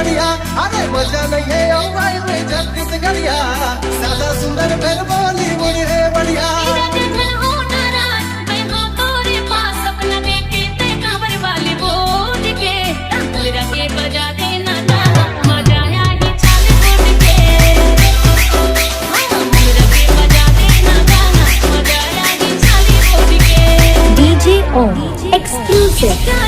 बढ़िया। अरे मजा नहीं है ओ भाई में छत्तीसगढ़िया, सादा सुंदर फिर बॉलीवुड है बढ़िया। Exclusive.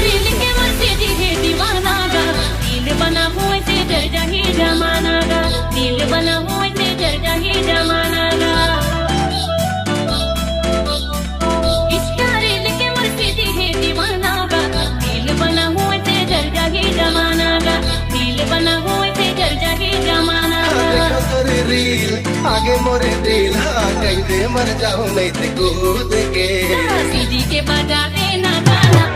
आगे मोरे दिल कहीं दे मर जाऊं नहीं ते कूद के सीधी के बजा देना गाना।